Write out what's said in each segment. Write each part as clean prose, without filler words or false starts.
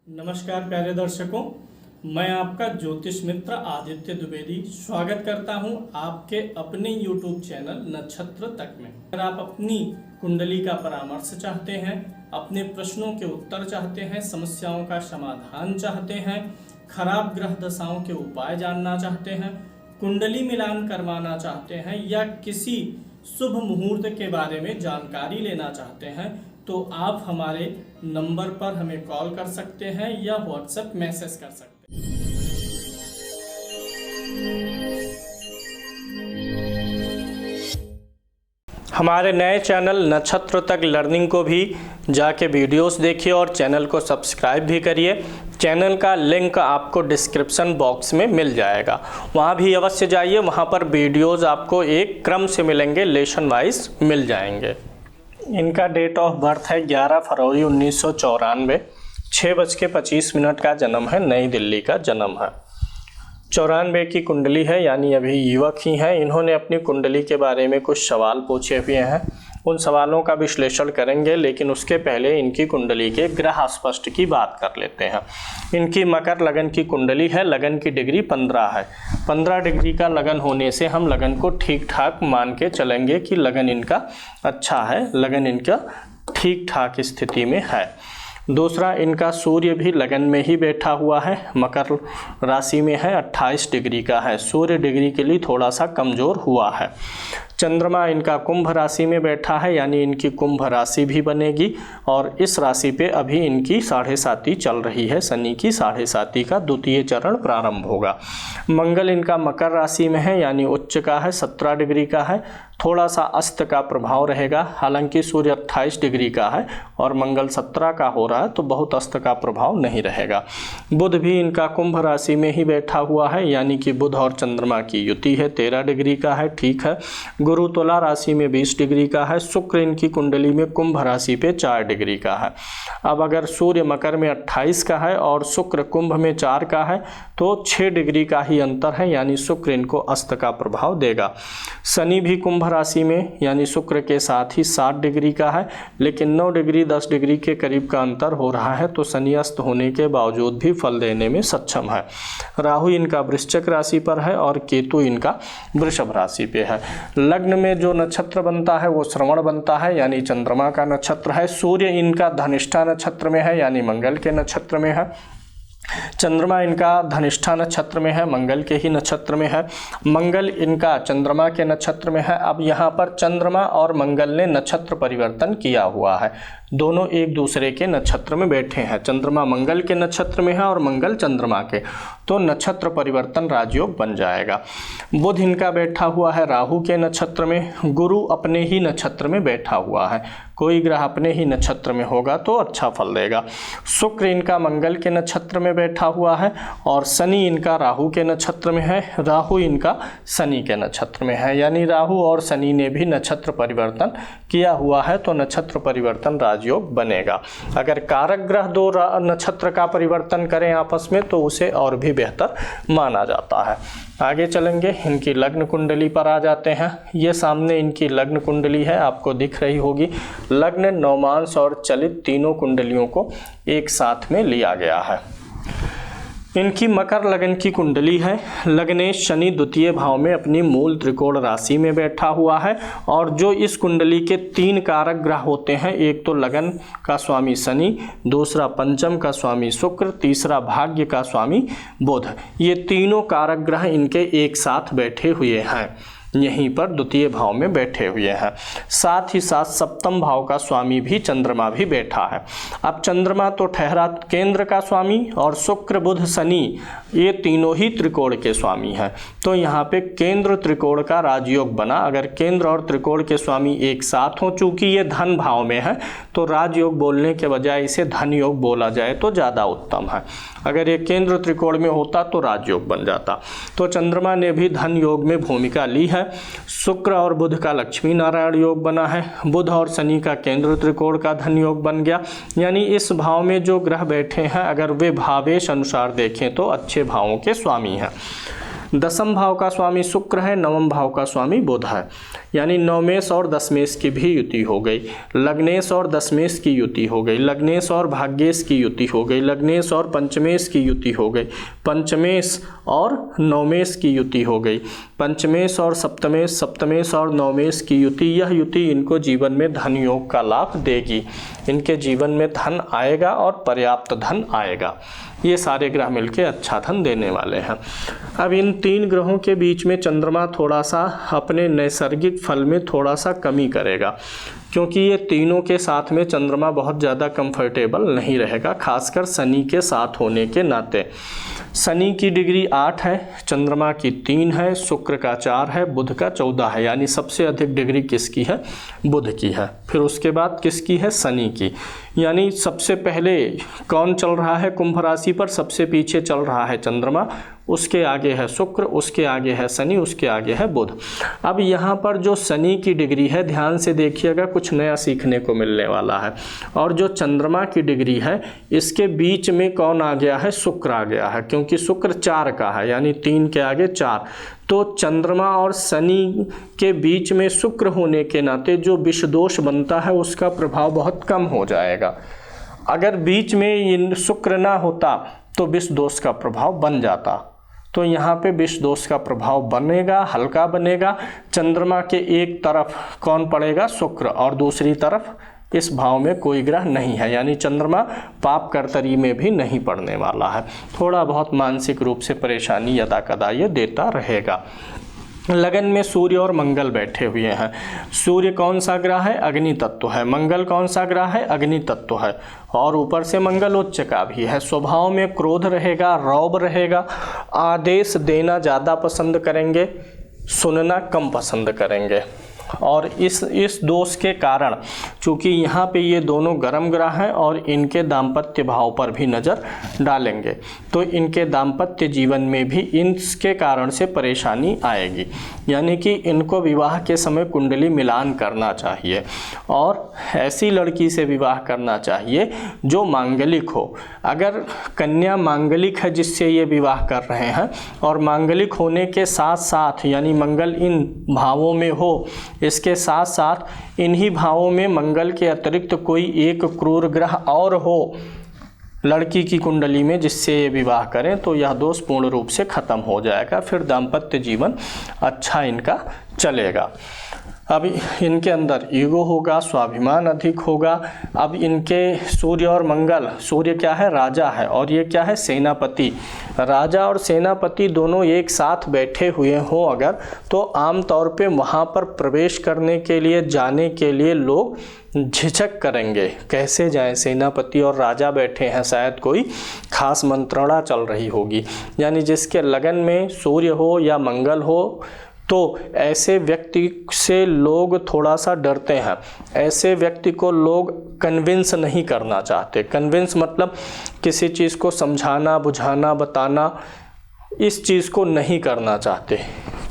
नमस्कार प्यारे दर्शकों, मैं आपका ज्योतिष मित्र आदित्य द्विवेदी स्वागत करता हूं आपके अपने YouTube चैनल नक्षत्र तक में। अगर आप अपनी कुंडली का परामर्श चाहते हैं, अपने प्रश्नों के उत्तर चाहते हैं, समस्याओं का समाधान चाहते हैं, खराब ग्रह दशाओं के उपाय जानना चाहते हैं, कुंडली मिलान करवाना चाहते हैं या किसी शुभ मुहूर्त के बारे में जानकारी लेना चाहते हैं तो आप हमारे नंबर पर हमें कॉल कर सकते हैं या व्हाट्सएप मैसेज कर सकते हैं। हमारे नए चैनल नक्षत्र तक लर्निंग को भी जाके वीडियोस देखिए और चैनल को सब्सक्राइब भी करिए। चैनल का लिंक आपको डिस्क्रिप्शन बॉक्स में मिल जाएगा, वहाँ भी अवश्य जाइए। वहाँ पर वीडियोस आपको एक क्रम से मिलेंगे, लेसन वाइज मिल जाएंगे। इनका डेट ऑफ बर्थ है 11 फरवरी 1994, 6:25 का जन्म है, नई दिल्ली का जन्म है। 94 की कुंडली है, यानी अभी युवक ही हैं। इन्होंने अपनी कुंडली के बारे में कुछ सवाल पूछे हुए हैं, उन सवालों का विश्लेषण करेंगे, लेकिन उसके पहले इनकी कुंडली के ग्रह स्पष्ट की बात कर लेते हैं। इनकी मकर लगन की कुंडली है, लगन की डिग्री 15 है। 15 डिग्री का लगन होने से हम लगन को ठीक ठाक मान के चलेंगे कि लगन इनका अच्छा है, लगन इनका ठीक ठाक स्थिति में है। दूसरा, इनका सूर्य भी लगन में ही बैठा हुआ है, मकर राशि में है, 28 डिग्री का है। सूर्य डिग्री के लिए थोड़ा सा कमज़ोर हुआ है। चंद्रमा इनका कुंभ राशि में बैठा है, यानी इनकी कुंभ राशि भी बनेगी और इस राशि पे अभी इनकी 7.5 चल रही है। शनि की 7.5 का द्वितीय चरण प्रारंभ होगा। मंगल इनका मकर राशि में है, यानी उच्च का है, 17 डिग्री का है। थोड़ा सा अस्त का प्रभाव रहेगा, हालांकि सूर्य 28 डिग्री का है और मंगल 17 का हो रहा है, तो बहुत अस्त का प्रभाव नहीं रहेगा। बुध भी इनका कुंभ राशि में ही बैठा हुआ है, यानी कि बुध और चंद्रमा की युति है, 13 डिग्री का है, ठीक है। गुरु तुला राशि में 20 डिग्री का है। शुक्र इनकी कुंडली में कुंभ राशि पे 4 डिग्री का है। अब अगर सूर्य मकर में 28 का है और शुक्र कुंभ में 4 का है तो 6 डिग्री का ही अंतर है, यानी शुक्र इनको अस्त का प्रभाव देगा। शनि भी कुंभ राशि में, यानी शुक्र के साथ ही 7 डिग्री का है, लेकिन 9 डिग्री 10 डिग्री के करीब का अंतर हो रहा है, तो शनि अस्त होने के बावजूद भी फल देने में सक्षम है। राहु इनका वृश्चिक राशि पर है और केतु इनका वृषभ राशि पे है। लग्न में जो नक्षत्र बनता है वो श्रवण बनता है, यानी चंद्रमा का नक्षत्र है। सूर्य इनका धनिष्ठा नक्षत्र में है, यानी मंगल के नक्षत्र में है। चंद्रमा इनका धनिष्ठा नक्षत्र में है, मंगल के ही नक्षत्र में है। मंगल इनका चंद्रमा के नक्षत्र में है। अब यहाँ पर चंद्रमा और मंगल ने नक्षत्र परिवर्तन किया हुआ है, दोनों एक दूसरे के नक्षत्र में बैठे हैं। चंद्रमा मंगल के नक्षत्र में है और मंगल चंद्रमा के, तो नक्षत्र परिवर्तन राजयोग बन जाएगा। बुध इनका बैठा हुआ है राहु के नक्षत्र में, गुरु अपने ही नक्षत्र में बैठा हुआ है। कोई ग्रह अपने ही नक्षत्र में होगा तो अच्छा फल देगा। शुक्र इनका मंगल के नक्षत्र में बैठा हुआ है और शनि इनका राहु के नक्षत्र में है। राहु इनका शनि के नक्षत्र में है, यानी राहु और शनि ने भी नक्षत्र परिवर्तन किया हुआ है, तो नक्षत्र परिवर्तन राजयोग बनेगा। अगर कारक ग्रह 2 नक्षत्र का परिवर्तन करें आपस में तो उसे और भी बेहतर माना जाता है। आगे चलेंगे, इनकी लग्न कुंडली पर आ जाते हैं। ये सामने इनकी लग्न कुंडली है, आपको दिख रही होगी। लग्न, नवमांश और चलित तीनों कुंडलियों को एक साथ में लिया गया है। इनकी मकर लगन की कुंडली है। लग्नेश शनि द्वितीय भाव में अपनी मूल त्रिकोण राशि में बैठा हुआ है और जो इस कुंडली के 3 कारक ग्रह होते हैं, एक तो लगन का स्वामी शनि, दूसरा पंचम का स्वामी शुक्र, तीसरा भाग्य का स्वामी बुध। ये तीनों कारक ग्रह इनके एक साथ बैठे हुए हैं, यहीं पर द्वितीय भाव में बैठे हुए हैं। साथ ही साथ सप्तम भाव का स्वामी भी चंद्रमा भी बैठा है। अब चंद्रमा तो ठहरा केंद्र का स्वामी और शुक्र बुध शनि ये तीनों ही त्रिकोण के स्वामी हैं, तो यहाँ पे केंद्र त्रिकोण का राजयोग बना। अगर केंद्र और त्रिकोण के स्वामी एक साथ हों, चूंकि ये धन भाव में है तो राजयोग बोलने के बजाय इसे धन योग बोला जाए तो ज़्यादा उत्तम है। अगर ये केंद्र त्रिकोण में होता तो राजयोग बन जाता। तो चंद्रमा ने भी धन योग में भूमिका ली है। शुक्र और बुध का लक्ष्मी नारायण योग बना है। बुध और शनि का केंद्र त्रिकोण का धन योग बन गया। यानी इस भाव में जो ग्रह बैठे हैं, अगर वे भावेश अनुसार देखें तो अच्छे भावों के स्वामी हैं। दसम भाव का स्वामी शुक्र है, नवम भाव का स्वामी बुध है, यानी नवमेश और दशमेश की भी युति हो गई, लग्नेश और दशमेश की युति हो गई, लग्नेश और भाग्येश की युति हो गई, लग्नेश और पंचमेश की युति हो गई, पंचमेश और नवमेश की युति हो गई, पंचमेश और सप्तमेश, सप्तमेश और नवमेश की युति। यह युति इनको जीवन में धन योग का लाभ देगी, इनके जीवन में धन आएगा और पर्याप्त धन आएगा। ये सारे ग्रह मिलके अच्छा धन देने वाले हैं। अब इन 3 ग्रहों के बीच में चंद्रमा थोड़ा सा अपने नैसर्गिक फल में थोड़ा सा कमी करेगा, क्योंकि ये तीनों के साथ में चंद्रमा बहुत ज़्यादा कंफर्टेबल नहीं रहेगा, खासकर शनि के साथ होने के नाते। शनि की डिग्री 8 है, चंद्रमा की 3 है, शुक्र का 4 है, बुध का 14 है, यानी सबसे अधिक डिग्री किसकी है? बुध की है। फिर उसके बाद किसकी है? शनि की। यानी सबसे पहले कौन चल रहा है कुंभ राशि पर? सबसे पीछे चल रहा है चंद्रमा, उसके आगे है शुक्र, उसके आगे है शनि, उसके आगे है बुध। अब यहाँ पर जो शनि की डिग्री है, ध्यान से देखिएगा, कुछ नया सीखने को मिलने वाला है। और जो चंद्रमा की डिग्री है, इसके बीच में कौन आ गया है? शुक्र आ गया है, क्योंकि शुक्र 4 का है, यानी 3 के आगे 4। तो चंद्रमा और शनि के बीच में शुक्र होने के नाते जो विष दोष बनता है उसका प्रभाव बहुत कम हो जाएगा। अगर बीच में इन शुक्र ना होता तो विष दोष का प्रभाव बन जाता। तो यहाँ पे विष दोष का प्रभाव बनेगा, हल्का बनेगा। चंद्रमा के एक तरफ कौन पड़ेगा? शुक्र, और दूसरी तरफ इस भाव में कोई ग्रह नहीं है, यानी चंद्रमा पाप कर्तरी में भी नहीं पड़ने वाला है। थोड़ा बहुत मानसिक रूप से परेशानी यदा कदा ये देता रहेगा। लगन में सूर्य और मंगल बैठे हुए हैं। सूर्य कौन सा ग्रह है? अग्नि तत्व है। मंगल कौन सा ग्रह है? अग्नि तत्व है। और ऊपर से मंगल उच्च का भी है। स्वभाव में क्रोध रहेगा, रौब रहेगा, आदेश देना ज़्यादा पसंद करेंगे, सुनना कम पसंद करेंगे। और इस दोष के कारण, चूँकि यहाँ पे ये दोनों गर्म ग्रह हैं और इनके दाम्पत्य भाव पर भी नज़र डालेंगे, तो इनके दाम्पत्य जीवन में भी इसके कारण से परेशानी आएगी। यानी कि इनको विवाह के समय कुंडली मिलान करना चाहिए और ऐसी लड़की से विवाह करना चाहिए जो मांगलिक हो। अगर कन्या मांगलिक है जिससे ये विवाह कर रहे हैं, और मांगलिक होने के साथ साथ यानी मंगल इन भावों में हो, इसके साथ साथ इन्हीं भावों में मंगल के अतिरिक्त कोई एक क्रूर ग्रह और हो लड़की की कुंडली में जिससे ये विवाह करें, तो यह दोष पूर्ण रूप से खत्म हो जाएगा। फिर दाम्पत्य जीवन अच्छा इनका चलेगा। अब इनके अंदर ईगो होगा, स्वाभिमान अधिक होगा। अब इनके सूर्य और मंगल, सूर्य क्या है? राजा है, और ये क्या है? सेनापति। राजा और सेनापति दोनों एक साथ बैठे हुए हों अगर, तो आम तौर पे वहाँ पर प्रवेश करने के लिए, जाने के लिए लोग झिझक करेंगे। कैसे जाएं? सेनापति और राजा बैठे हैं, शायद कोई खास मंत्रणा चल रही होगी। यानी जिसके लगन में सूर्य हो या मंगल हो, तो ऐसे व्यक्ति से लोग थोड़ा सा डरते हैं। ऐसे व्यक्ति को लोग कन्विंस नहीं करना चाहते। कन्विंस मतलब किसी चीज़ को समझाना, बुझाना, बताना, इस चीज़ को नहीं करना चाहते।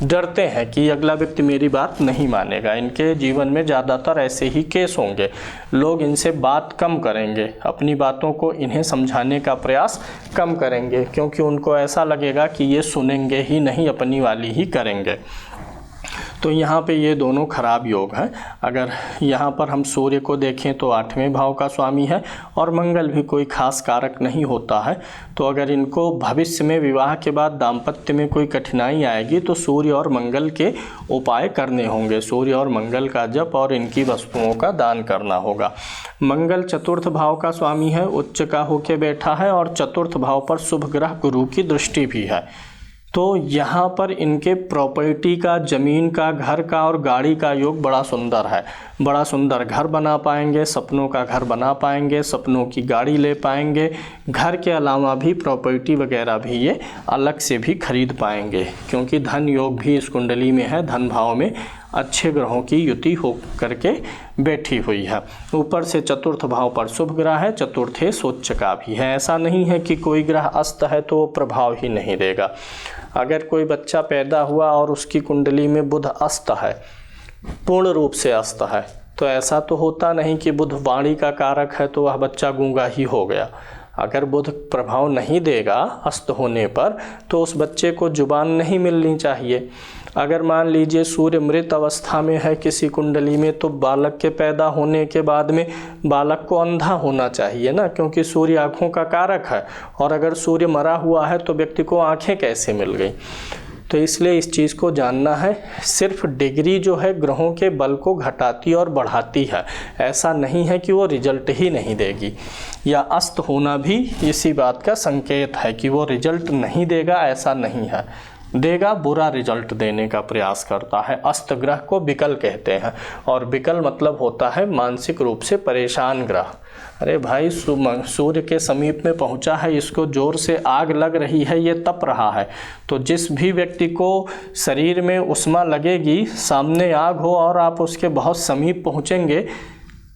डरते हैं कि अगला व्यक्ति मेरी बात नहीं मानेगा। इनके जीवन में ज़्यादातर ऐसे ही केस होंगे। लोग इनसे बात कम करेंगे, अपनी बातों को इन्हें समझाने का प्रयास कम करेंगे, क्योंकि उनको ऐसा लगेगा कि ये सुनेंगे ही नहीं, अपनी वाली ही करेंगे। तो यहाँ पे ये दोनों खराब योग हैं। अगर यहाँ पर हम सूर्य को देखें तो 8वें भाव का स्वामी है, और मंगल भी कोई खास कारक नहीं होता है। तो अगर इनको भविष्य में विवाह के बाद दाम्पत्य में कोई कठिनाई आएगी तो सूर्य और मंगल के उपाय करने होंगे। सूर्य और मंगल का जप और इनकी वस्तुओं का दान करना होगा। मंगल 4th भाव का स्वामी है, उच्च का होके बैठा है, और 4th भाव पर शुभ ग्रह गुरु की दृष्टि भी है। तो यहाँ पर इनके प्रॉपर्टी का, ज़मीन का, घर का और गाड़ी का योग बड़ा सुंदर है। बड़ा सुंदर घर बना पाएंगे, सपनों का घर बना पाएंगे, सपनों की गाड़ी ले पाएंगे। घर के अलावा भी प्रॉपर्टी वगैरह भी ये अलग से भी खरीद पाएंगे, क्योंकि धन योग भी इस कुंडली में है। धन भाव में अच्छे ग्रहों की युति हो करके बैठी हुई है। ऊपर से 4th भाव पर शुभ ग्रह है, 4th उच्च का भी है। ऐसा नहीं है कि कोई ग्रह अस्त है तो प्रभाव ही नहीं देगा। अगर कोई बच्चा पैदा हुआ और उसकी कुंडली में बुध अस्त है, पूर्ण रूप से अस्त है, तो ऐसा तो होता नहीं कि बुध वाणी का कारक है तो वह बच्चा गूंगा ही हो गया। अगर बुध प्रभाव नहीं देगा अस्त होने पर तो उस बच्चे को जुबान नहीं मिलनी चाहिए। अगर मान लीजिए सूर्य मृत अवस्था में है किसी कुंडली में, तो बालक के पैदा होने के बाद में बालक को अंधा होना चाहिए ना, क्योंकि सूर्य आँखों का कारक है, और अगर सूर्य मरा हुआ है तो व्यक्ति को आँखें कैसे मिल गई। तो इसलिए इस चीज़ को जानना है। सिर्फ डिग्री जो है ग्रहों के बल को घटाती और बढ़ाती है, ऐसा नहीं है कि वो रिजल्ट ही नहीं देगी। या अस्त होना भी इसी बात का संकेत है कि वो रिजल्ट नहीं देगा, ऐसा नहीं है, देगा, बुरा रिजल्ट देने का प्रयास करता है। अस्त ग्रह को विकल कहते हैं, और विकल मतलब होता है मानसिक रूप से परेशान ग्रह। अरे भाई, सूर्य के समीप में पहुंचा है, इसको जोर से आग लग रही है, ये तप रहा है, तो जिस भी व्यक्ति को शरीर में उष्मा लगेगी, सामने आग हो और आप उसके बहुत समीप पहुंचेंगे,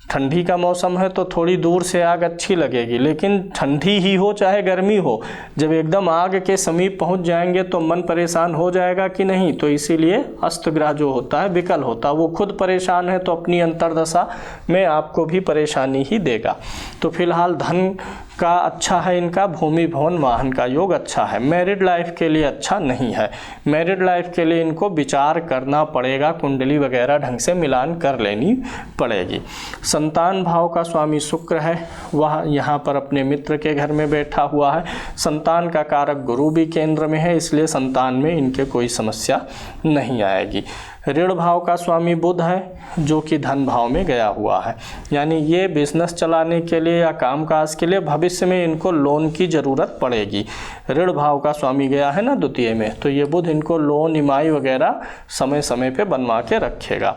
ठंडी का मौसम है तो थोड़ी दूर से आग अच्छी लगेगी, लेकिन ठंडी ही हो चाहे गर्मी हो, जब एकदम आग के समीप पहुंच जाएंगे तो मन परेशान हो जाएगा कि नहीं। तो इसीलिए अस्त ग्रह जो होता है विकल होता है, वो खुद परेशान है तो अपनी अंतर्दशा में आपको भी परेशानी ही देगा। तो फिलहाल धन का अच्छा है इनका, भूमि भवन वाहन का योग अच्छा है। मैरिड लाइफ के लिए अच्छा नहीं है, मैरिड लाइफ के लिए इनको विचार करना पड़ेगा, कुंडली वगैरह ढंग से मिलान कर लेनी पड़ेगी। संतान भाव का स्वामी शुक्र है, वह यहाँ पर अपने मित्र के घर में बैठा हुआ है। संतान का कारक गुरु भी केंद्र में है, इसलिए संतान में इनके कोई समस्या नहीं आएगी। ऋण भाव का स्वामी बुध है, जो कि धन भाव में गया हुआ है, यानी ये बिजनेस चलाने के लिए या कामकाज के लिए भविष्य में इनको लोन की ज़रूरत पड़ेगी। ऋण भाव का स्वामी गया है ना द्वितीय में, तो ये बुध इनको लोन ईएमआई वगैरह समय समय पे बनवा के रखेगा।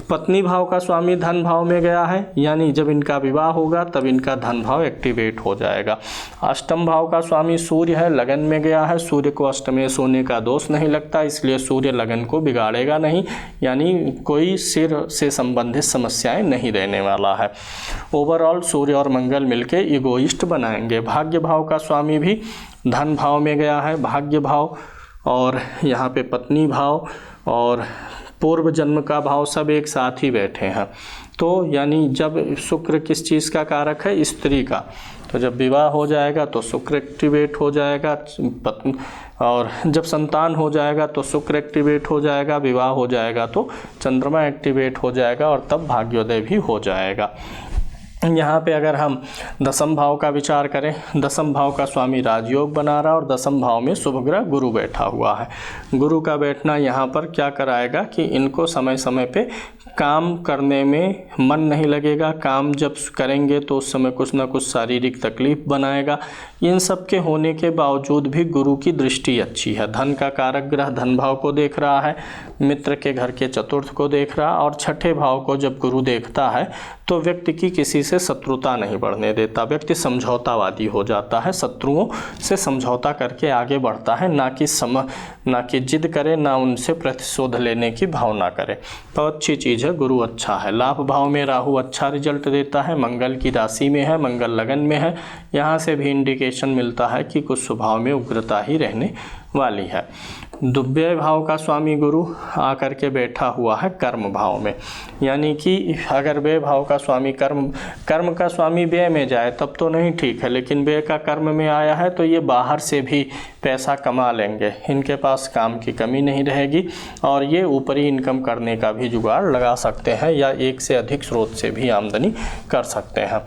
पत्नी भाव का स्वामी धन भाव में गया है, यानी जब इनका विवाह होगा तब इनका धन भाव एक्टिवेट हो जाएगा। अष्टम भाव का स्वामी सूर्य है, लगन में गया है। सूर्य को अष्टमें सोने का दोष नहीं लगता, इसलिए सूर्य लगन को बिगाड़ेगा नहीं, यानी कोई सिर से संबंधित समस्याएं नहीं देने वाला है। ओवरऑल सूर्य और मंगल मिलके इगोइस्ट बनाएंगे। भाग्य भाव का स्वामी भी धन भाव में गया है, भाग्य भाव, और यहाँ पे पत्नी भाव और पूर्व जन्म का भाव सब एक साथ ही बैठे हैं। तो यानी जब शुक्र किस चीज़ का कारक है, स्त्री का, तो जब विवाह हो जाएगा तो शुक्र एक्टिवेट हो जाएगा, और जब संतान हो जाएगा तो शुक्र एक्टिवेट हो जाएगा, विवाह हो जाएगा तो चंद्रमा एक्टिवेट हो जाएगा, और तब भाग्योदय भी हो जाएगा। यहाँ पे अगर हम दसम भाव का विचार करें, दसम भाव का स्वामी राजयोग बना रहा, और दसम भाव में शुभ ग्रह गुरु बैठा हुआ है। गुरु का बैठना यहाँ पर क्या कराएगा कि इनको समय समय पे काम करने में मन नहीं लगेगा, काम जब करेंगे तो उस समय कुछ ना कुछ शारीरिक तकलीफ बनाएगा। इन सब के होने के बावजूद भी गुरु की दृष्टि अच्छी है। धन का कारक ग्रह धन भाव को देख रहा है, मित्र के घर के चतुर्थ को देख रहा, और छठे भाव को जब गुरु देखता है तो व्यक्ति की किसी से शत्रुता नहीं बढ़ने देता, व्यक्ति समझौतावादी हो जाता है, शत्रुओं से समझौता करके आगे बढ़ता है, ना कि जिद करे, ना उनसे प्रतिशोध लेने की भावना करे। तो अच्छी चीज़ है, गुरु अच्छा है। लाभ भाव में राहु अच्छा रिजल्ट देता है, मंगल की राशि में है, मंगल लगन में है, यहाँ से भी इंडिकेशन मिलता है कि कुछ स्वभाव में उग्रता ही रहने वाली है। दुव्यय भाव का स्वामी गुरु आकर के बैठा हुआ है कर्म भाव में, यानी कि अगर व्यय भाव का स्वामी कर्म का स्वामी व्यय में जाए तब तो नहीं ठीक है, लेकिन व्यय का कर्म में आया है तो ये बाहर से भी पैसा कमा लेंगे, इनके पास काम की कमी नहीं रहेगी, और ये ऊपरी इनकम करने का भी जुगाड़ लगा सकते हैं, या एक से अधिक स्रोत से भी आमदनी कर सकते हैं।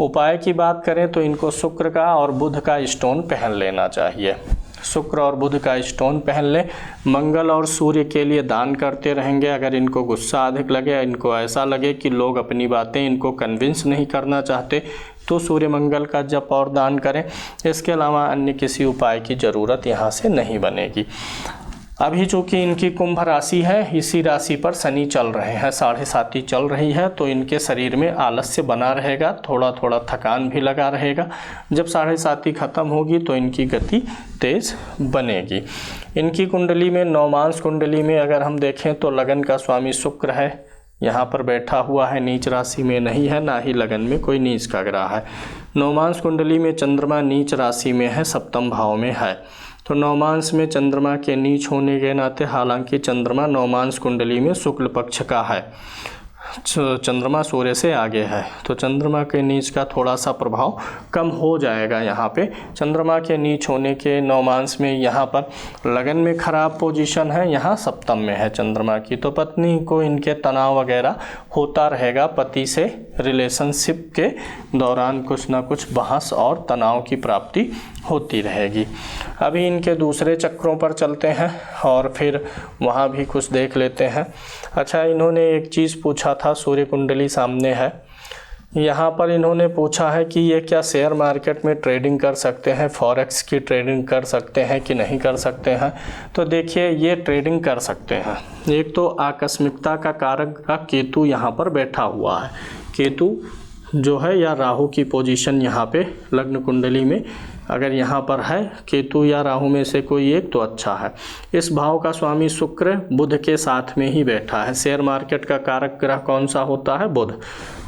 उपाय की बात करें तो इनको शुक्र का और बुध का स्टोन पहन लेना चाहिए, शुक्र और बुध का स्टोन पहन ले। मंगल और सूर्य के लिए दान करते रहेंगे। अगर इनको गुस्सा अधिक लगे, इनको ऐसा लगे कि लोग अपनी बातें इनको कन्विंस नहीं करना चाहते, तो सूर्य मंगल का जप और दान करें। इसके अलावा अन्य किसी उपाय की ज़रूरत यहाँ से नहीं बनेगी। अभी चूँकि इनकी कुंभ राशि है, इसी राशि पर शनि चल रहे हैं, 7.5 चल रही है, तो इनके शरीर में आलस्य बना रहेगा, थोड़ा थोड़ा थकान भी लगा रहेगा। जब 7.5 खत्म होगी तो इनकी गति तेज बनेगी। इनकी कुंडली में, नवमांश कुंडली में अगर हम देखें तो लगन का स्वामी शुक्र है, यहाँ पर बैठा हुआ है, नीच राशि में नहीं है, ना ही लगन में कोई नीच का ग्रह है। नवमांश कुंडली में चंद्रमा नीच राशि में है, सप्तम भाव में है, तो नवमांश में चंद्रमा के नीच होने के नाते, हालांकि चंद्रमा नवमांश कुंडली में शुक्ल पक्ष का है, चंद्रमा सूर्य से आगे है, तो चंद्रमा के नीच का थोड़ा सा प्रभाव कम हो जाएगा। यहाँ पे चंद्रमा के नीच होने के नवमांश में यहाँ पर लगन में खराब पोजीशन है, यहाँ सप्तम में है चंद्रमा की, तो पत्नी को इनके तनाव वगैरह होता रहेगा। पति से रिलेशनशिप के दौरान कुछ ना कुछ बहस और तनाव की प्राप्ति होती रहेगी। अभी इनके दूसरे चक्रों पर चलते हैं और फिर वहाँ भी कुछ देख लेते हैं। अच्छा, इन्होंने एक चीज़ पूछा था, सूर्य कुंडली सामने है, यहाँ पर इन्होंने पूछा है कि ये क्या शेयर मार्केट में ट्रेडिंग कर सकते हैं, फॉरेक्स की ट्रेडिंग कर सकते हैं कि नहीं कर सकते हैं। तो देखिए, ये ट्रेडिंग कर सकते हैं। एक तो आकस्मिकता का कारक का केतु यहाँ पर बैठा हुआ है, केतु जो है या राहु की पोजीशन यहाँ पे लग्न कुंडली में अगर यहाँ पर है, केतु या राहु में से कोई एक, तो अच्छा है। इस भाव का स्वामी शुक्र बुध के साथ में ही बैठा है। शेयर मार्केट का कारक ग्रह कौन सा होता है? बुध,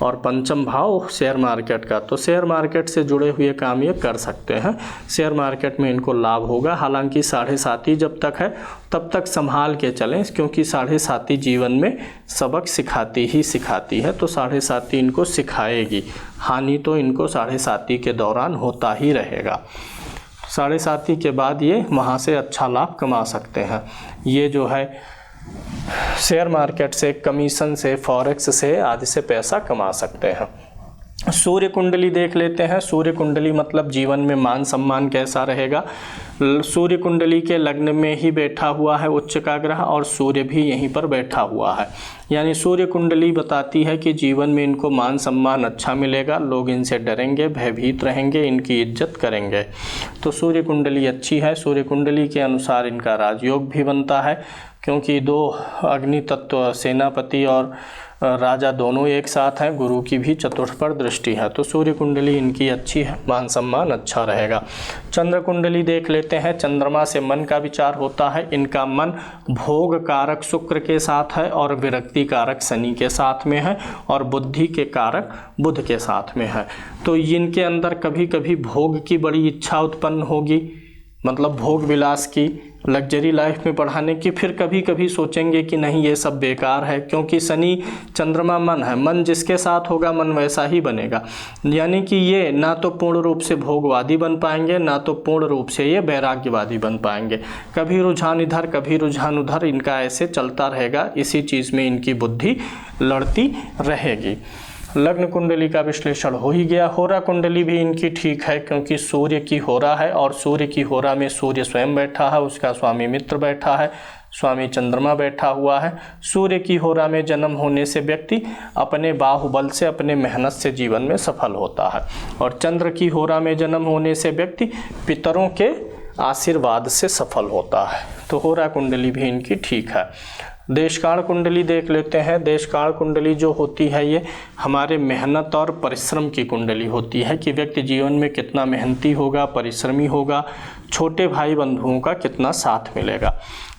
और पंचम भाव शेयर मार्केट का, तो शेयर मार्केट से जुड़े हुए काम ये कर सकते हैं। शेयर मार्केट में इनको लाभ होगा। हालांकि 7.5 जब तक है तब तक संभाल के चलें, क्योंकि 7.5 जीवन में सबक सिखाती ही सिखाती है, तो 7.5 इनको सिखाएगी। हानि तो इनको 7.5 के दौरान होता ही रहेगा। 7.5 के बाद ये वहाँ से अच्छा लाभ कमा सकते हैं। ये जो है शेयर मार्केट से, कमीशन से, फॉरेक्स से आदि से पैसा कमा सकते हैं। सूर्य कुंडली देख लेते हैं। सूर्य कुंडली मतलब जीवन में मान सम्मान कैसा रहेगा। सूर्य कुंडली के लग्न में ही बैठा हुआ है उच्च का ग्रह, और सूर्य भी यहीं पर बैठा हुआ है। यानी सूर्य कुंडली बताती है कि जीवन में इनको मान सम्मान अच्छा मिलेगा, लोग इनसे डरेंगे, भयभीत रहेंगे, इनकी इज्जत करेंगे। तो सूर्य कुंडली अच्छी है। सूर्य कुंडली के अनुसार इनका राजयोग भी बनता है, क्योंकि 2 अग्नि तत्व सेनापति और राजा दोनों एक साथ हैं। गुरु की भी चतुर्थ पर दृष्टि है, तो सूर्य कुंडली इनकी अच्छी है, मान सम्मान अच्छा रहेगा। चंद्र कुंडली देख लेते हैं। चंद्रमा से मन का विचार होता है। इनका मन भोग कारक शुक्र के साथ है और विरक्ति कारक शनि के साथ में है, और बुद्धि के कारक बुध के साथ में है। तो इनके अंदर कभी कभी भोग की बड़ी इच्छा उत्पन्न होगी, मतलब भोग विलास की, लग्जरी लाइफ में बढ़ाने की। फिर कभी कभी सोचेंगे कि नहीं, ये सब बेकार है, क्योंकि शनि चंद्रमा मन है, मन जिसके साथ होगा मन वैसा ही बनेगा। यानी कि ये ना तो पूर्ण रूप से भोगवादी बन पाएंगे, ना तो पूर्ण रूप से ये वैराग्यवादी बन पाएंगे। कभी रुझान इधर, कभी रुझान उधर, इनका ऐसे चलता रहेगा। इसी चीज़ में इनकी बुद्धि लड़ती रहेगी। लग्न कुंडली का विश्लेषण हो ही गया। होरा कुंडली भी इनकी ठीक है, क्योंकि सूर्य की होरा है, और सूर्य की होरा में सूर्य स्वयं बैठा है, उसका स्वामी मित्र बैठा है, स्वामी चंद्रमा बैठा हुआ है। सूर्य की होरा में जन्म होने से व्यक्ति अपने बाहुबल से, अपने मेहनत से जीवन में सफल होता है, और चंद्र की होरा में जन्म होने से व्यक्ति पितरों के आशीर्वाद से सफल होता है। तो होरा कुंडली भी इनकी ठीक है। देशकाल कुंडली देख लेते हैं। देशकाल कुंडली जो होती है, ये हमारे मेहनत और परिश्रम की कुंडली होती है, कि व्यक्ति जीवन में कितना मेहनती होगा, परिश्रमी होगा, छोटे भाई बंधुओं का कितना साथ मिलेगा।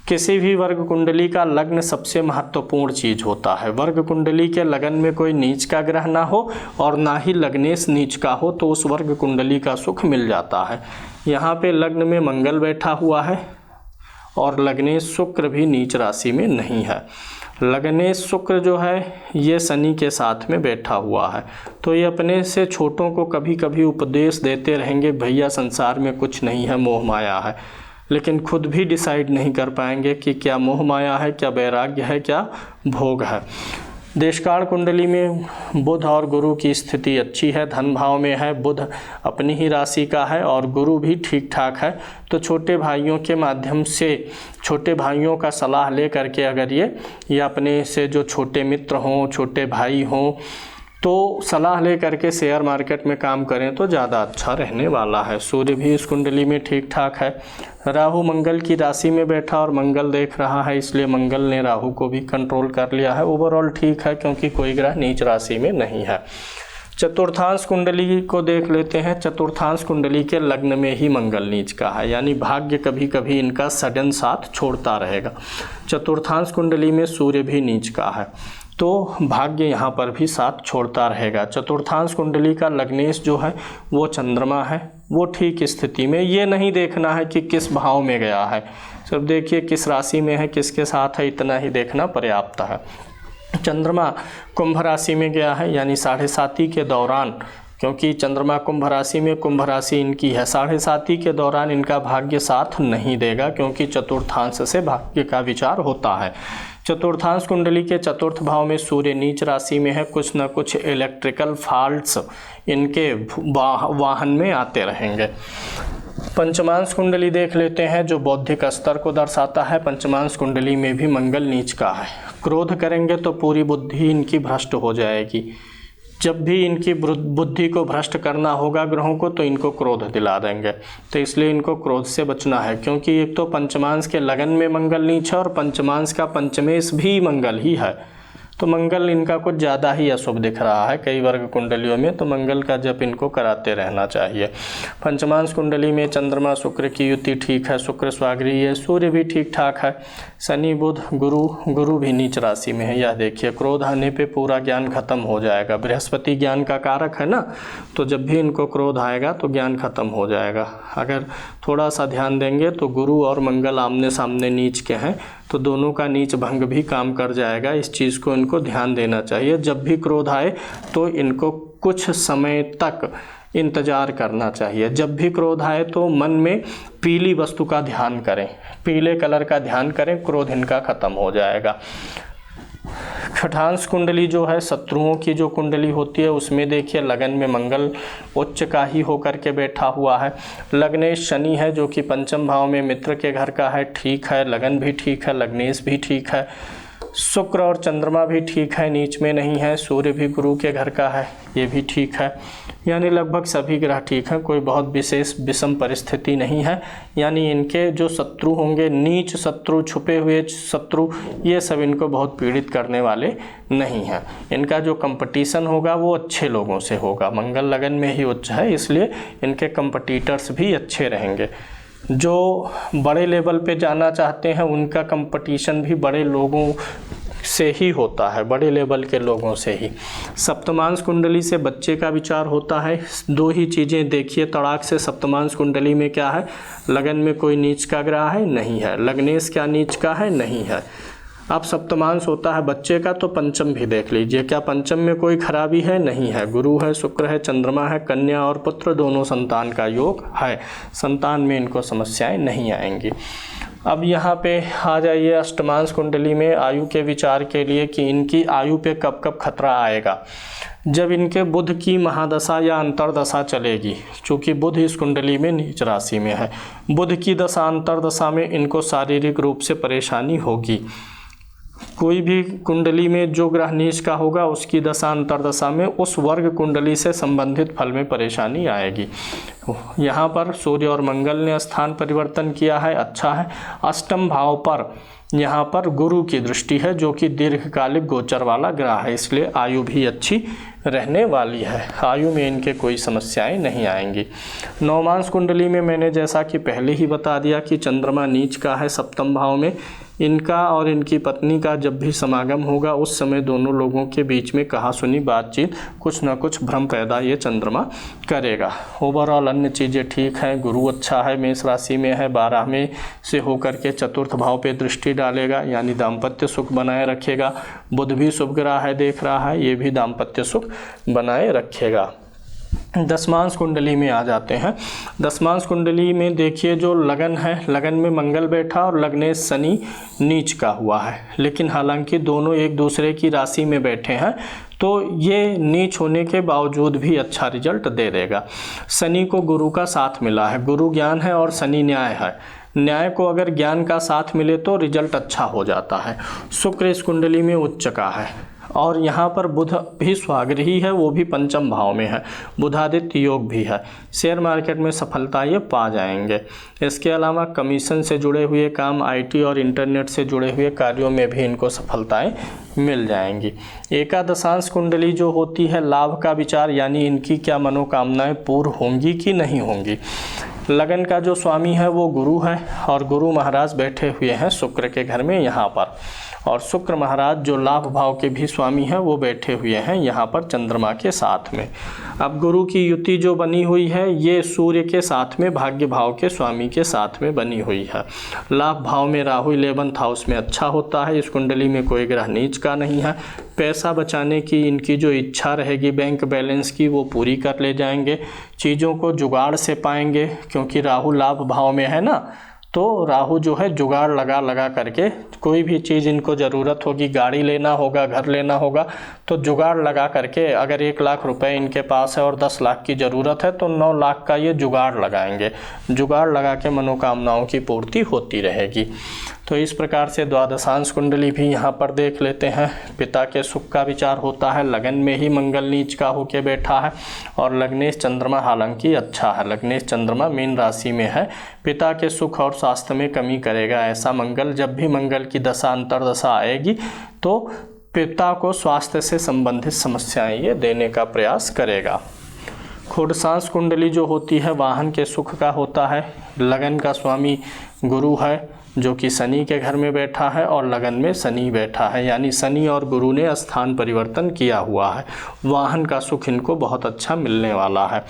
किसी भी वर्ग कुंडली का लग्न सबसे महत्वपूर्ण चीज होता है। वर्ग कुंडली के लगन में कोई नीच का ग्रह ना हो और ना ही लग्नेश नीच का हो, तो उस वर्ग कुंडली का सुख मिल जाता है। यहाँ पे लग्न में मंगल बैठा हुआ है, और लग्नेश शुक्र भी नीच राशि में नहीं है। लग्नेश शुक्र जो है ये शनि के साथ में बैठा हुआ है, तो ये अपने से छोटों को कभी कभी उपदेश देते रहेंगे, भैया संसार में कुछ नहीं है, मोह माया है, लेकिन खुद भी डिसाइड नहीं कर पाएंगे कि क्या मोह माया है, क्या वैराग्य है, क्या भोग है। देशकाल कुंडली में बुध और गुरु की स्थिति अच्छी है, धन भाव में है, बुध अपनी ही राशि का है और गुरु भी ठीक ठाक है। तो छोटे भाइयों के माध्यम से, छोटे भाइयों का सलाह ले करके अगर ये अपने से जो छोटे मित्र हों, छोटे भाई हों, तो सलाह ले करके शेयर मार्केट में काम करें तो ज़्यादा अच्छा रहने वाला है। सूर्य भी इस कुंडली में ठीक ठाक है। राहु मंगल की राशि में बैठा और मंगल देख रहा है, इसलिए मंगल ने राहु को भी कंट्रोल कर लिया है। ओवरऑल ठीक है, क्योंकि कोई ग्रह नीच राशि में नहीं है। चतुर्थांश कुंडली को देख लेते हैं। चतुर्थांश कुंडली के लग्न में ही मंगल नीच का है, यानी भाग्य कभी कभी इनका सडन साथ छोड़ता रहेगा। चतुर्थांश कुंडली में सूर्य भी नीच का है, तो भाग्य यहाँ पर भी साथ छोड़ता रहेगा। चतुर्थांश कुंडली का लग्नेश जो है वो चंद्रमा है, वो ठीक स्थिति में, ये नहीं देखना है कि किस भाव में गया है, सिर्फ देखिए किस राशि में है, किसके साथ है, इतना ही देखना पर्याप्त है। चंद्रमा कुंभ राशि में गया है, यानी 7.5 के दौरान, क्योंकि चंद्रमा कुंभ राशि में, कुंभ राशि इनकी है, 7.5 के दौरान इनका भाग्य साथ नहीं देगा, क्योंकि चतुर्थांश से भाग्य का विचार होता है। चतुर्थांश कुंडली के चतुर्थ भाव में सूर्य नीच राशि में है। कुछ न कुछ इलेक्ट्रिकल फॉल्ट्स इनके वाहन में आते रहेंगे। पंचमांश कुंडली देख लेते हैं, जो बौद्धिक स्तर को दर्शाता है। पंचमांश कुंडली में भी मंगल नीच का है। क्रोध करेंगे तो पूरी बुद्धि इनकी भ्रष्ट हो जाएगी। जब भी इनकी बुद्धि को भ्रष्ट करना होगा ग्रहों को, तो इनको क्रोध दिला देंगे। तो इसलिए इनको क्रोध से बचना है, क्योंकि एक तो पंचमांश के लगन में मंगल नीच है और पंचमांश का पंचमेश भी मंगल ही है। तो मंगल इनका कुछ ज़्यादा ही अशुभ दिख रहा है कई वर्ग कुंडलियों में, तो मंगल का जप इनको कराते रहना चाहिए। पंचमांश कुंडली में चंद्रमा शुक्र की युति ठीक है, शुक्र स्वागृही है, सूर्य भी ठीक ठाक है, शनि बुध गुरु भी नीच राशि में है। यह देखिए, क्रोध आने पे पूरा ज्ञान खत्म हो जाएगा। बृहस्पति ज्ञान का कारक है ना, तो जब भी इनको क्रोध आएगा तो ज्ञान खत्म हो जाएगा। अगर थोड़ा सा ध्यान देंगे तो गुरु और मंगल आमने सामने नीच के हैं, तो दोनों का नीच भंग भी काम कर जाएगा। इस चीज़ को इनको ध्यान देना चाहिए। जब भी क्रोध आए तो इनको कुछ समय तक इंतज़ार करना चाहिए। जब भी क्रोध आए तो मन में पीली वस्तु का ध्यान करें, पीले कलर का ध्यान करें, क्रोध इनका खत्म हो जाएगा। खटांश कुंडली जो है, शत्रुओं की जो कुंडली होती है, उसमें देखिए लगन में मंगल उच्च का ही होकर के बैठा हुआ है। लग्नेश शनि है, जो कि पंचम भाव में मित्र के घर का है, ठीक है। लगन भी ठीक है, लग्नेश भी ठीक है। शुक्र और चंद्रमा भी ठीक है, नीच में नहीं है। सूर्य भी गुरु के घर का है, ये भी ठीक है। यानी लगभग सभी ग्रह ठीक हैं, कोई बहुत विशेष विषम परिस्थिति नहीं है। यानी इनके जो शत्रु होंगे, नीच शत्रु, छुपे हुए शत्रु, ये सब इनको बहुत पीड़ित करने वाले नहीं हैं। इनका जो कंपटीशन होगा वो अच्छे लोगों से होगा। मंगल लगन में ही उच्च है, इसलिए इनके कंपटीटर्स भी अच्छे रहेंगे। जो बड़े लेवल पे जाना चाहते हैं उनका कंपटीशन भी बड़े लोगों से ही होता है, बड़े लेवल के लोगों से ही। सप्तमांश कुंडली से बच्चे का विचार होता है। दो ही चीज़ें देखिए तड़ाक से, सप्तमांश कुंडली में क्या है, लगन में कोई नीच का ग्रह है, नहीं है। लग्नेश क्या नीच का है, नहीं है। अब सप्तमांश होता है बच्चे का, तो पंचम भी देख लीजिए, क्या पंचम में कोई खराबी है, नहीं है। गुरु है, शुक्र है, चंद्रमा है, कन्या और पुत्र दोनों संतान का योग है। संतान में इनको समस्याएं नहीं आएंगी। अब यहाँ पे आ जाइए अष्टमांश कुंडली में आयु के विचार के लिए, कि इनकी आयु पे कब कब खतरा आएगा। जब इनके बुध की महादशा या अंतरदशा चलेगी, चूँकि बुध इस कुंडली में नीच राशि में है, बुध की दशा अंतरदशा में इनको शारीरिक रूप से परेशानी होगी। कोई भी कुंडली में जो ग्रह नीच का होगा, उसकी दशा अंतरदशा में उस वर्ग कुंडली से संबंधित फल में परेशानी आएगी। यहाँ पर सूर्य और मंगल ने स्थान परिवर्तन किया है, अच्छा है। अष्टम भाव पर यहाँ पर गुरु की दृष्टि है, जो कि दीर्घकालिक गोचर वाला ग्रह है, इसलिए आयु भी अच्छी रहने वाली है। आयु में इनके कोई समस्याएं नहीं आएंगी। नवमांश कुंडली में मैंने जैसा कि पहले ही बता दिया कि चंद्रमा नीच का है सप्तम भाव में। इनका और इनकी पत्नी का जब भी समागम होगा, उस समय दोनों लोगों के बीच में कहा सुनी बातचीत, कुछ ना कुछ भ्रम पैदा ये चंद्रमा करेगा। ओवरऑल अन्य चीज़ें ठीक हैं। गुरु अच्छा है, मेष राशि में है, 12वें से होकर के चतुर्थ भाव पे दृष्टि डालेगा, यानी दाम्पत्य सुख बनाए रखेगा। बुध भी शुभ ग्रह है, देख रहा है, ये भी दाम्पत्य सुख बनाए रखेगा। दसमांश कुंडली में आ जाते हैं। दसमांश कुंडली में देखिए जो लगन है, लगन में मंगल बैठा और लग्नेश शनि नीच का हुआ है, लेकिन हालांकि दोनों एक दूसरे की राशि में बैठे हैं, तो ये नीच होने के बावजूद भी अच्छा रिजल्ट दे देगा। शनि को गुरु का साथ मिला है, गुरु ज्ञान है और शनि न्याय है। न्याय को अगर ज्ञान का साथ मिले तो रिजल्ट अच्छा हो जाता है। शुक्र इस कुंडली में उच्च का है और यहाँ पर बुध भी स्वागृही है, वो भी पंचम भाव में है, बुधादित्य योग भी है। शेयर मार्केट में सफलता ये पा जाएंगे। इसके अलावा कमीशन से जुड़े हुए काम, आईटी और इंटरनेट से जुड़े हुए कार्यों में भी इनको सफलताएं मिल जाएंगी। एकादशांश कुंडली जो होती है लाभ का विचार, यानी इनकी क्या मनोकामनाएं पूर्ण होंगी कि नहीं होंगी। लगन का जो स्वामी है वो गुरु है और गुरु महाराज बैठे हुए हैं शुक्र के घर में यहाँ पर, और शुक्र महाराज जो लाभ भाव के भी स्वामी हैं वो बैठे हुए हैं यहाँ पर चंद्रमा के साथ में। अब गुरु की युति जो बनी हुई है ये सूर्य के साथ में भाग्य भाव के स्वामी के साथ में बनी हुई है। लाभ भाव में राहु 11th हाउस में अच्छा होता है। इस कुंडली में कोई ग्रह नीच का नहीं है। पैसा बचाने की इनकी जो इच्छा रहेगी बैंक बैलेंस की वो पूरी कर ले जाएंगे। चीज़ों को जुगाड़ से पाएंगे क्योंकि राहु लाभ भाव में है ना, तो राहु जो है जुगाड़ लगा करके कोई भी चीज़ इनको ज़रूरत होगी, गाड़ी लेना होगा, घर लेना होगा, तो जुगाड़ लगा करके अगर 1 लाख रुपए इनके पास है और 10 लाख की ज़रूरत है तो 9 लाख का ये जुगाड़ लगाएंगे। जुगाड़ लगा के मनोकामनाओं की पूर्ति होती रहेगी। तो इस प्रकार से द्वादशांश कुंडली भी यहाँ पर देख लेते हैं। पिता के सुख का विचार होता है। लगन में ही मंगल नीच का होके बैठा है और लग्नेश चंद्रमा हालांकि अच्छा है। लग्नेश चंद्रमा मीन राशि में है। पिता के सुख और स्वास्थ्य में कमी करेगा ऐसा मंगल। जब भी मंगल की दशा अंतर्दशा आएगी तो पिता को स्वास्थ्य से संबंधित समस्याएं ये देने का प्रयास करेगा। खुड़सांस कुंडली जो होती है वाहन के सुख का होता है। लगन का स्वामी गुरु है जो कि शनि के घर में बैठा है और लगन में शनि बैठा है, यानी शनि और गुरु ने स्थान परिवर्तन किया हुआ है। वाहन का सुख इनको बहुत अच्छा मिलने वाला है।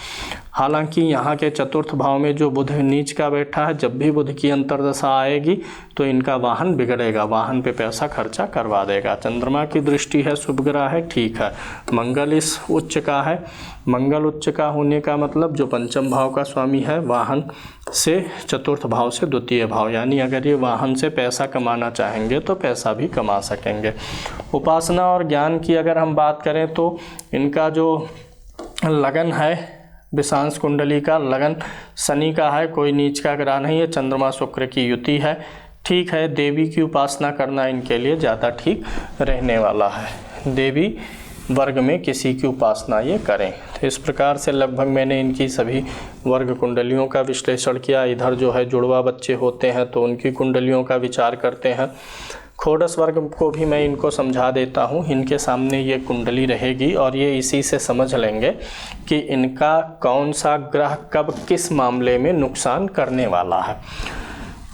हालांकि यहाँ के चतुर्थ भाव में जो बुध नीच का बैठा है, जब भी बुध की अंतर्दशा आएगी तो इनका वाहन बिगड़ेगा, वाहन पे पैसा खर्चा करवा देगा। चंद्रमा की दृष्टि है, शुभ ग्रह है, ठीक है। मंगल इस उच्च का है। मंगल उच्च का होने का मतलब जो पंचम भाव का स्वामी है वाहन से चतुर्थ भाव से द्वितीय भाव, यानी अगर ये वाहन से पैसा कमाना चाहेंगे तो पैसा भी कमा सकेंगे। उपासना और ज्ञान की अगर हम बात करें तो इनका जो लगन है विषांश कुंडली का लगन शनि का है, कोई नीच का ग्रह नहीं है। चंद्रमा शुक्र की युति है, ठीक है। देवी की उपासना करना इनके लिए ज़्यादा ठीक रहने वाला है। देवी वर्ग में किसी की उपासना ये करें। तो इस प्रकार से लगभग मैंने इनकी सभी वर्ग कुंडलियों का विश्लेषण किया। इधर जो है जुड़वा बच्चे होते हैं तो उनकी कुंडलियों का विचार करते हैं। खोडस वर्ग को भी मैं इनको समझा देता हूँ। इनके सामने ये कुंडली रहेगी और ये इसी से समझ लेंगे कि इनका कौन सा ग्रह कब किस मामले में नुकसान करने वाला है।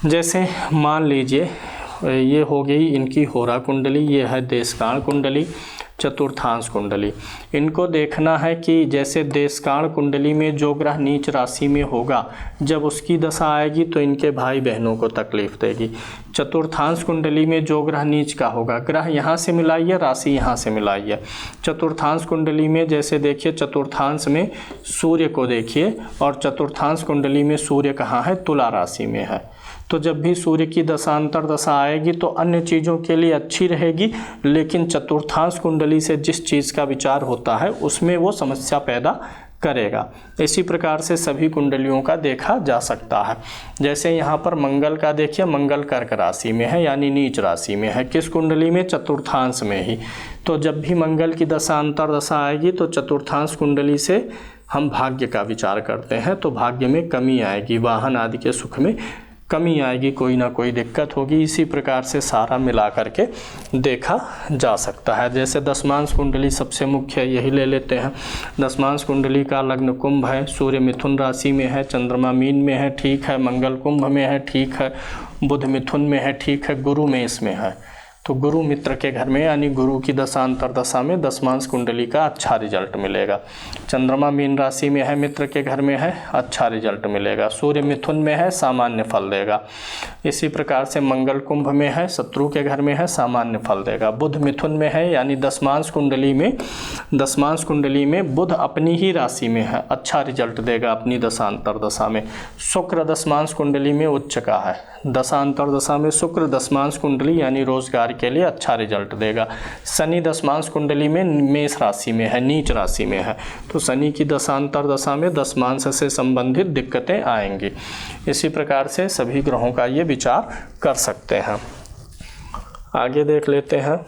जैसे मान लीजिए ये हो गई इनकी होरा कुंडली, ये है देशकाल कुंडली, चतुर्थांश कुंडली। इनको देखना है कि जैसे देशकाल कुंडली में जो ग्रह नीच राशि में होगा जब उसकी दशा आएगी तो इनके भाई बहनों को तकलीफ देगी। चतुर्थांश कुंडली में जो ग्रह नीच का होगा, ग्रह यहाँ से मिलाइए, राशि यहाँ से मिलाइए। चतुर्थांश कुंडली में जैसे देखिए चतुर्थांश में सूर्य को देखिए और चतुर्थांश कुंडली में सूर्य कहाँ है, तुला राशि में है। तो जब भी सूर्य की दशा अंतर्दशा आएगी तो अन्य चीज़ों के लिए अच्छी रहेगी, लेकिन चतुर्थांश कुंडली से जिस चीज़ का विचार होता है उसमें वो समस्या पैदा करेगा। इसी प्रकार से सभी कुंडलियों का देखा जा सकता है। जैसे यहाँ पर मंगल का देखिए, मंगल कर्क राशि में है यानी नीच राशि में है। किस कुंडली में, चतुर्थांश में ही। तो जब भी मंगल की दशा अंतर्दशा आएगी तो चतुर्थांश कुंडली से हम भाग्य का विचार करते हैं तो भाग्य में कमी आएगी, वाहन आदि के सुख में कमी आएगी, कोई ना कोई दिक्कत होगी। इसी प्रकार से सारा मिला करके देखा जा सकता है। जैसे दशमांश कुंडली सबसे मुख्य यही ले लेते हैं। दशमांश कुंडली का लग्न कुंभ है, सूर्य मिथुन राशि में है, चंद्रमा मीन में है, ठीक है। मंगल कुंभ में है, ठीक है। बुध मिथुन में है, ठीक है। गुरु मेष में है। तो गुरु मित्र के घर में यानी गुरु की दशा अंतर्दशा में दशमांश कुंडली का अच्छा रिजल्ट मिलेगा। चंद्रमा मीन राशि में है, मित्र के घर में है, अच्छा रिजल्ट मिलेगा। सूर्य मिथुन में है, सामान्य फल देगा। इसी प्रकार से मंगल कुंभ में है, शत्रु के घर में है, सामान्य फल देगा। बुध मिथुन में है यानी दशमांश कुंडली में बुध अपनी ही राशि में है, अच्छा रिजल्ट देगा अपनी दशा अंतर्दशा में। शुक्र दशमांश कुंडली में उच्च का है, दशा अंतर्दशा में शुक्र दशमांश कुंडली यानी रोजगार के लिए अच्छा रिजल्ट देगा। शनि दशमांश कुंडली में मेष राशि में है, नीच राशि में है, तो शनि की दशांतर दशा में दशमांश से संबंधित दिक्कतें आएंगी। इसी प्रकार से सभी ग्रहों का ये विचार कर सकते हैं। आगे देख लेते हैं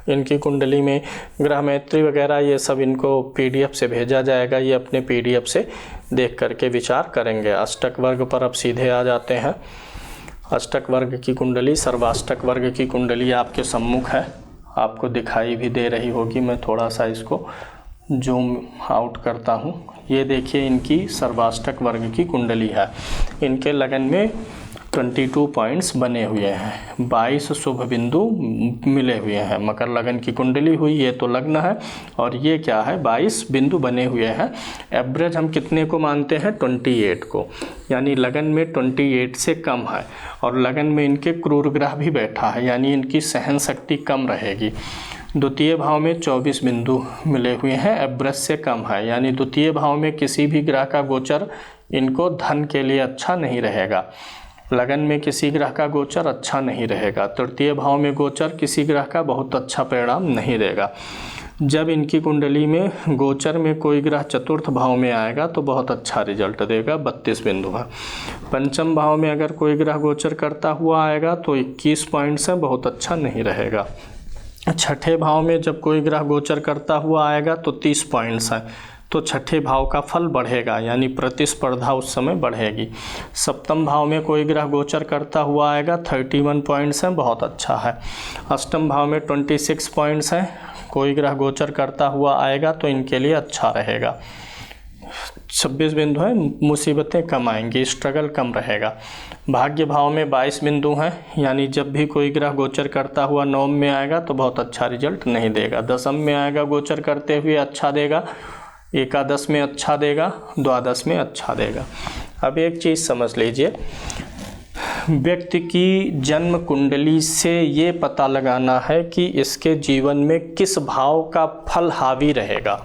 इनकी कुंडली में ग्रह मैत्री वगैरह ये सब इनको पीडीएफ से भेजा जाएगा, ये अपने पीडीएफ से देख करके विचार करेंगे। अष्टक वर्ग पर अब सीधे आ जाते हैं। अष्टक वर्ग की कुंडली, सर्वाष्टक वर्ग की कुंडली आपके सम्मुख है, आपको दिखाई भी दे रही होगी। मैं थोड़ा सा इसको जूम आउट करता हूँ। ये देखिए इनकी सर्वाष्टक वर्ग की कुंडली है। इनके लगन में 22 पॉइंट्स बने हुए हैं, 22 शुभ बिंदु मिले हुए हैं। मकर लगन की कुंडली हुई, ये तो लग्न है, और ये क्या है, 22 बिंदु बने हुए हैं। एवरेज हम कितने को मानते हैं, 28 को, यानी लगन में 28 से कम है, और लगन में इनके क्रूर ग्रह भी बैठा है, यानी इनकी सहन शक्ति कम रहेगी। द्वितीय भाव में 24 बिंदु मिले हुए हैं, एवरेज से कम है, यानी द्वितीय भाव में किसी भी ग्रह का गोचर इनको धन के लिए अच्छा नहीं रहेगा। लगन में किसी ग्रह का गोचर अच्छा नहीं रहेगा। तृतीय भाव में गोचर किसी ग्रह का बहुत अच्छा परिणाम नहीं देगा। जब इनकी कुंडली में गोचर में कोई ग्रह चतुर्थ भाव में आएगा तो बहुत अच्छा रिजल्ट देगा, 32 बिंदु है। पंचम भाव में अगर कोई ग्रह गोचर करता हुआ आएगा तो 21 पॉइंट्स है, बहुत अच्छा नहीं रहेगा। छठे भाव में जब कोई ग्रह गोचर करता हुआ आएगा तो 30 पॉइंट्स है, तो छठे भाव का फल बढ़ेगा, यानी प्रतिस्पर्धा उस समय बढ़ेगी। सप्तम भाव में कोई ग्रह गोचर करता हुआ आएगा, 31 पॉइंट्स हैं, बहुत अच्छा है। अष्टम भाव में 26 पॉइंट्स हैं, कोई ग्रह गोचर करता हुआ आएगा तो इनके लिए अच्छा रहेगा। 26 बिंदु है, मुसीबतें कम आएंगी, स्ट्रगल कम रहेगा। भाग्य भाव में 22 बिंदु हैं, यानी जब भी कोई ग्रह गोचर करता हुआ नवम में आएगा तो बहुत अच्छा रिजल्ट नहीं देगा। दसम में आएगा गोचर करते हुए अच्छा देगा, एकादश में अच्छा देगा, द्वादश में अच्छा देगा। अब एक चीज़ समझ लीजिए, व्यक्ति की जन्म कुंडली से ये पता लगाना है कि इसके जीवन में किस भाव का फल हावी रहेगा।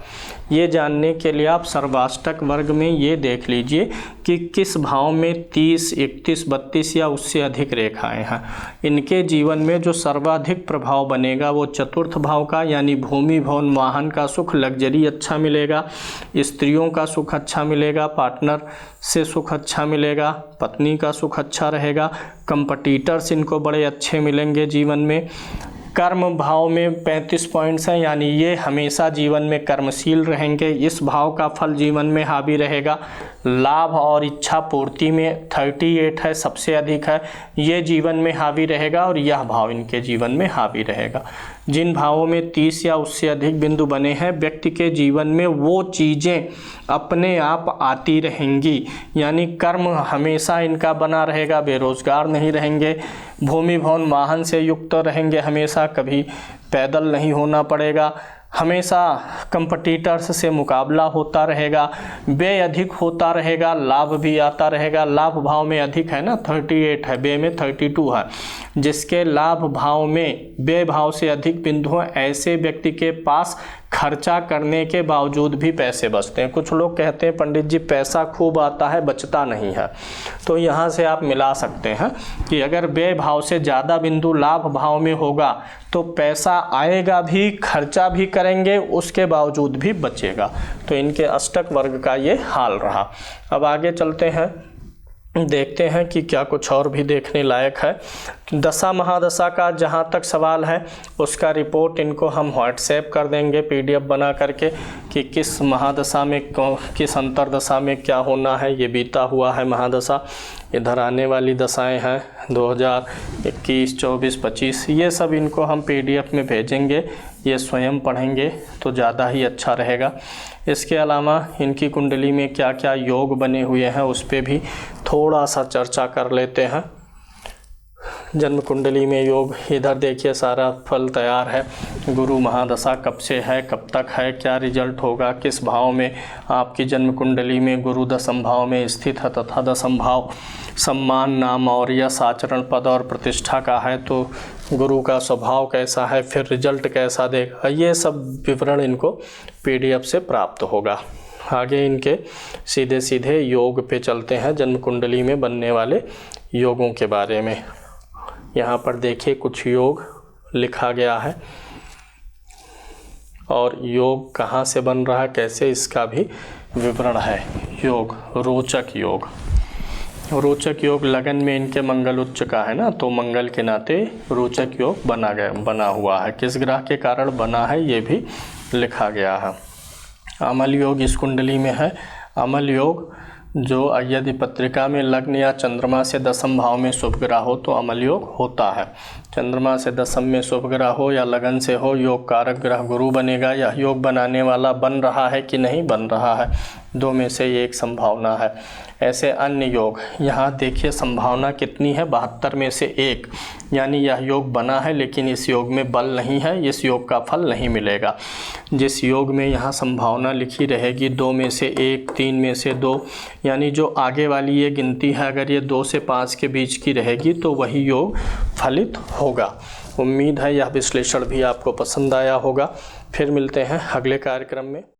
ये जानने के लिए आप सर्वाष्टक वर्ग में ये देख लीजिए कि किस भाव में 30, 31, 32 या उससे अधिक रेखाएं हैं। इनके जीवन में जो सर्वाधिक प्रभाव बनेगा वो चतुर्थ भाव का, यानी भूमि भवन वाहन का सुख, लग्जरी अच्छा मिलेगा, स्त्रियों का सुख अच्छा मिलेगा, पार्टनर से सुख अच्छा मिलेगा, पत्नी का सुख अच्छा रहेगा, कंपटीटर्स इनको बड़े अच्छे मिलेंगे जीवन में। कर्म भाव में 35 पॉइंट्स हैं, यानी ये हमेशा जीवन में कर्मशील रहेंगे, इस भाव का फल जीवन में हावी रहेगा। लाभ और इच्छा पूर्ति में 38 है, सबसे अधिक है, ये जीवन में हावी रहेगा और यह भाव इनके जीवन में हावी रहेगा। जिन भावों में 30 या उससे अधिक बिंदु बने हैं, व्यक्ति के जीवन में वो चीज़ें अपने आप आती रहेंगी, यानी कर्म हमेशा इनका बना रहेगा, बेरोजगार नहीं रहेंगे, भूमि भवन वाहन से युक्त रहेंगे हमेशा, कभी पैदल नहीं होना पड़ेगा, हमेशा कंपटीटर्स से मुकाबला होता रहेगा, व्यय अधिक होता रहेगा, लाभ भी आता रहेगा। लाभ भाव में अधिक है ना, 38 है, व्यय में 32 है। जिसके लाभ भाव में व्यय भाव से अधिक बिंदु हैं, ऐसे व्यक्ति के पास खर्चा करने के बावजूद भी पैसे बचते हैं। कुछ लोग कहते हैं पंडित जी पैसा खूब आता है बचता नहीं है, तो यहाँ से आप मिला सकते हैं कि अगर व्यय भाव से ज़्यादा बिंदु लाभ भाव में होगा तो पैसा आएगा भी, खर्चा भी करेंगे, उसके बावजूद भी बचेगा। तो इनके अष्टक वर्ग का ये हाल रहा। अब आगे चलते हैं, देखते हैं कि क्या कुछ और भी देखने लायक है। दशा महादशा का जहाँ तक सवाल है उसका रिपोर्ट इनको हम व्हाट्सएप कर देंगे PDF बना करके कि किस महादशा में किस अंतरदशा में क्या होना है। ये बीता हुआ है महादशा, इधर आने वाली दशाएं हैं 2021, 24, 25, ये सब इनको हम PDF में भेजेंगे, ये स्वयं पढ़ेंगे तो ज़्यादा ही अच्छा रहेगा। इसके अलावा इनकी कुंडली में क्या क्या योग बने हुए हैं उस पर भी थोड़ा सा चर्चा कर लेते हैं। जन्म कुंडली में योग, इधर देखिए सारा फल तैयार है। गुरु महादशा कब से है, कब तक है, क्या रिजल्ट होगा, किस भाव में आपकी जन्म कुंडली में गुरु दशम भाव में स्थित है तथा दशम भाव सम्मान, नाम और यश, आचरण, पद और प्रतिष्ठा का है, तो गुरु का स्वभाव कैसा है, फिर रिजल्ट कैसा देगा, ये सब विवरण इनको PDF से प्राप्त होगा। आगे इनके सीधे सीधे योग पे चलते हैं, जन्म कुंडली में बनने वाले योगों के बारे में। यहाँ पर देखिए कुछ योग लिखा गया है और योग कहाँ से बन रहा है, कैसे, इसका भी विवरण है। योग, रोचक योग। रोचक योग लगन में इनके मंगल उच्च का है ना, तो मंगल के नाते रोचक योग बना हुआ है। किस ग्रह के कारण बना है ये भी लिखा गया है। अमल योग इस कुंडली में है। अमल योग जो यदि पत्रिका में लग्न या चंद्रमा से दशम भाव में शुभ ग्रह हो तो अमल योग होता है। चंद्रमा से दशम में शुभ ग्रह हो या लगन से हो, योग कारक ग्रह गुरु बनेगा। यह योग बनाने वाला बन रहा है कि नहीं बन रहा है, दो में से एक संभावना है। ऐसे अन्य योग यहाँ देखिए संभावना कितनी है, 72 में से 1, यानी यह योग बना है लेकिन इस योग में बल नहीं है, इस योग का फल नहीं मिलेगा। जिस योग में यहाँ संभावना लिखी रहेगी 2 में से 1, 3 में से 2, यानी जो आगे वाली ये गिनती है अगर ये 2 से 5 के बीच की रहेगी तो वही योग फलित होगा। उम्मीद है यह विश्लेषण भी आपको पसंद आया होगा। फिर मिलते हैं अगले कार्यक्रम में।